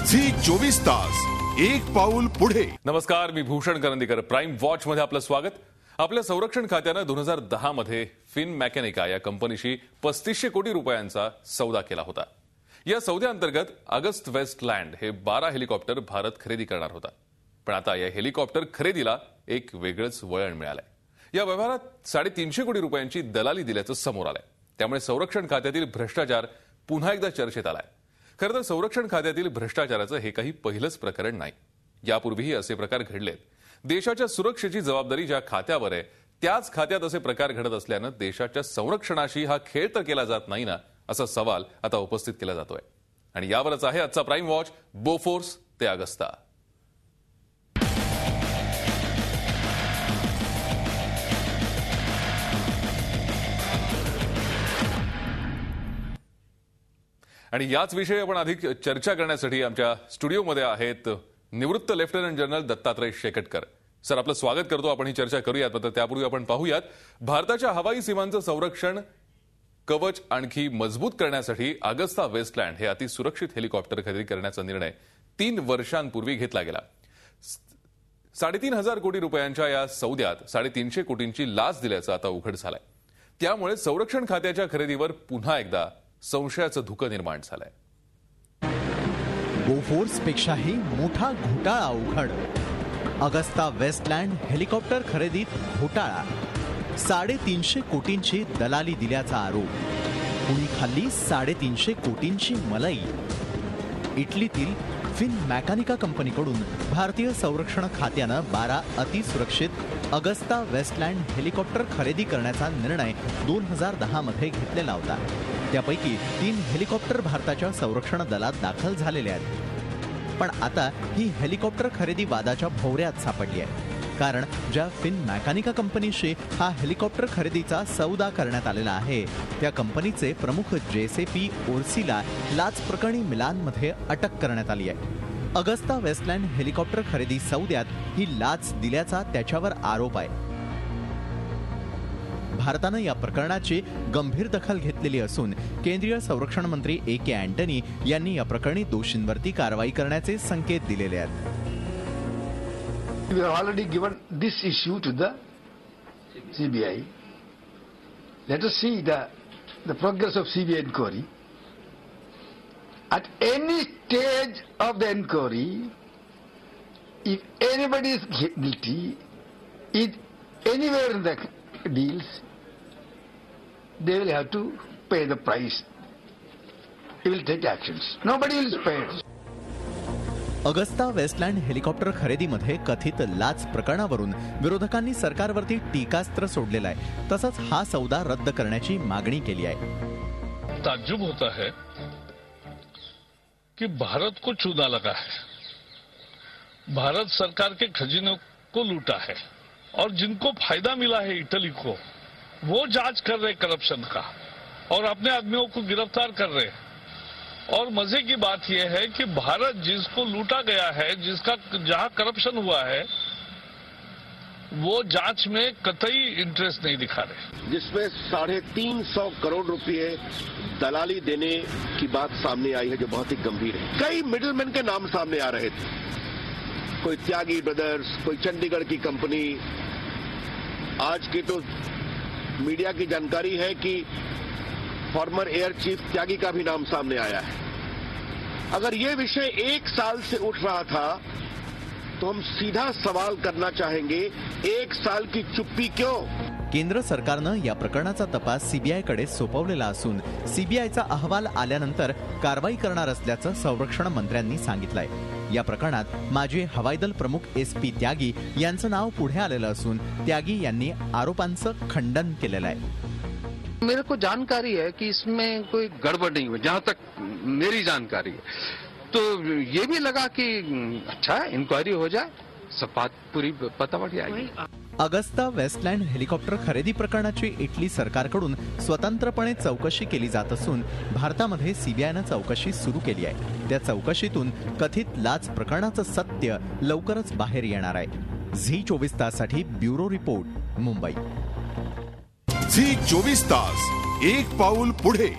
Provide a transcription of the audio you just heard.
Zee 24 तास एक पाऊल पुढे। नमस्कार, मी भूषण करंदीकर। प्राइम वॉच मध्ये आपलं स्वागत। आपल्या संरक्षण खात्याने 2010 मध्ये फिन मॅकॅनिका या कंपनीशी 3500 कोटी रुपयांचा सौदा केला होता। या सौद्याअंतर्गत ऑगस्ट वेस्टलँड हे 12 हेलिकॉप्टर भारत खरेदी करणार होता। पण आता या हेलिकॉप्टर खरेदीला एक वेगळंच वळण मिळालंय। या व्यवहारात 350 कोटी रुपयांची दलाली दिल्याचं समोर आलंय। त्यामुळे संरक्षण खात्यातील भ्रष्टाचार पुन्हा एकदा चर्चेत आलाय। खरं तर संरक्षण खात्यातील भ्रष्टाचाराचं हे काही पहिलंच प्रकरण नाही। यापूर्वीही असे प्रकार घडलेत। देशाच्या सुरक्षेची जबाबदारी ज्या खात्यावर आहे त्याच खात्यात असे प्रकार घडत असल्यानं देशाच्या संरक्षणाशी हा खेळ तर केला जात नाही ना, असा सवाल आता उपस्थित केला जातोय। आणि यावरच आहे आजचा प्राइम वॉच, बोफोर्स ते अगस्ता। आणि याच विषयी आपण अधिक चर्चा करण्यासाठी आमच्या स्टुडिओमध्ये आहेत निवृत्त lieutenant general Dattatray Shekatkar. Sir, आपलं स्वागत करतो। आपण ही चर्चा करूयात, मात्र त्यापूर्वी आपण पाहूयात भारताच्या हवाई सीमांचं संरक्षण कवच आणखी मजबूत करण्यासाठी अगस्ता वेस्टलँड हे अतिसुरक्षित हेलिकॉप्टर खरेदी करण्याचा निर्णय 3 वर्षांपूर्वी घेतला गेला। 3,500 कोटी रुपयांच्या या सौद्यात 350 कोटींची लाच दिल्याचं आता उघड झालंय। त्यामुळे संरक्षण खात्याच्या खरेदीवर पुन्हा एकदा संशयाचं धुकं निर्माण झालंय। बोफोर्स पेक्षाही मोठा घोटाळा उघड। अगस्ता वेस्टलँड हेलिकॉप्टर खरेदीत घोटाळा। 350 कोटींची दलाली दिल्याचा आरोप। कुणी खाल्ली 350 कोटींची मलाई। इटलीतील फिन मॅकॅनिका कंपनीकडून भारतीय संरक्षण खात्यानं 12 अतिसुरक्षित अगस्ता वेस्टलँड हेलिकॉप्टर खरेदी करण्याचा निर्णय 2010 मध्ये घेतलेला होता। त्यापैकी 3 हेलिकॉप्टर भारताच्या संरक्षण दलात दाखल झालेले आहेत। पण आता ही हेलिकॉप्टर खरेदी वादाच्या भोवऱ्यात सापडली आहे। कारण ज्या फिन मॅकॅनिका कंपनीशी हा हेलिकॉप्टर खरेदीचा सौदा करण्यात आलेला आहे त्या कंपनीचे प्रमुख JCP ओर्सीला लाच प्रकरणी मिलानमध्ये अटक करण्यात आली आहे। अगस्ता वेस्टलँड हेलिकॉप्टर खरेदी सौद्यात ही लाच दिल्याचा त्याच्यावर आरोप आहे। भारतानं या प्रकरणाची गंभीर दखल घेतलेली असून केंद्रीय संरक्षण मंत्री AK अँटनी यांनी या प्रकरणी दोषींवरती कारवाई करण्याचे संकेत दिलेले आहेत। We have already given this issue to the CBI. Let us see the progress of CBI inquiry. At any stage of the inquiry, if anybody is guilty, anywhere in the deals, they will have to pay the price. They will take actions. Nobody will pay it. Agusta Westland helicopter खरेदीमध्ये कथित लाच प्रकरणावरून विरोधकांनी सरकारवरती टीकास्त्र सोडलेलं आहे। तसंच हा सौदा रद्द करण्याची मागणी केली आहे। ताज्जुब होता है कि भारत को चूना लगा है। भारत सरकार के खजीने को लूटा है और जिनको फायदा मिला है इटली को, वो जांच कर रहे करप्शन का और अपने आदमियों को गिरफ्तार कर रहे हैं। और मजे की बात यह है कि भारत जिसको लूटा गया है, जहां करप्शन हुआ है, वो जांच में कतई इंटरेस्ट नहीं दिखा रहे। जिसमें 350 करोड़ रुपए दलाली देने की बात सामने आई है, जो बहुत ही गंभीर है। कई मिडिलमैन के नाम सामने आ रहे थे। कोई त्यागी ब्रदर्स, कोई चंडीगढ़ की कंपनी। आज की तो मीडिया की जानकारी है कि फॉर्मर एयर चीफ त्यागी का भी नाम सामने आया है। अगर ये विषय 1 साल से उठ रहा था तो हम सीधा सवाल करना चाहेंगे, 1 साल की चुप्पी क्यों? केंद्र सरकारनं या प्रकरणाचा तपास CBI कडे सोपवलेला असून CBIचा अहवाल आल्यानंतर कारवाई करणार असल्याचं संरक्षण मंत्र्यांनी सांगितलंय। या प्रकरणात माजी हवाई दल प्रमुख SP त्यागी यांचं नाव पुढे आलेलं असून त्यागी यांनी आरोपांचं खंडन केलेलं आहे। मेरे को जानकारी है कि इसमें कोई गड़बड़ नहीं हुई, जहां तक मेरी जानकारी है। तो ये भी लगा कि अच्छा इंक्वायरी हो जाए, सब बात पूरी पता पड़ जाएगी। अगस्ता वेस्टलँड हेलिकॉप्टर खरेदी प्रकरणाची इटली सरकारकडून स्वतंत्रपणे चौकशी केली जात असून भारतामध्ये CBIनं चौकशी सुरू केली आहे। त्या चौकशीतून कथित लाच प्रकरणाचं सत्य लवकरच बाहेर येणार आहे। झी 24 ताससाठी ब्युरो रिपोर्ट, मुंबई। झी 24 तास एक पाऊल पुढे।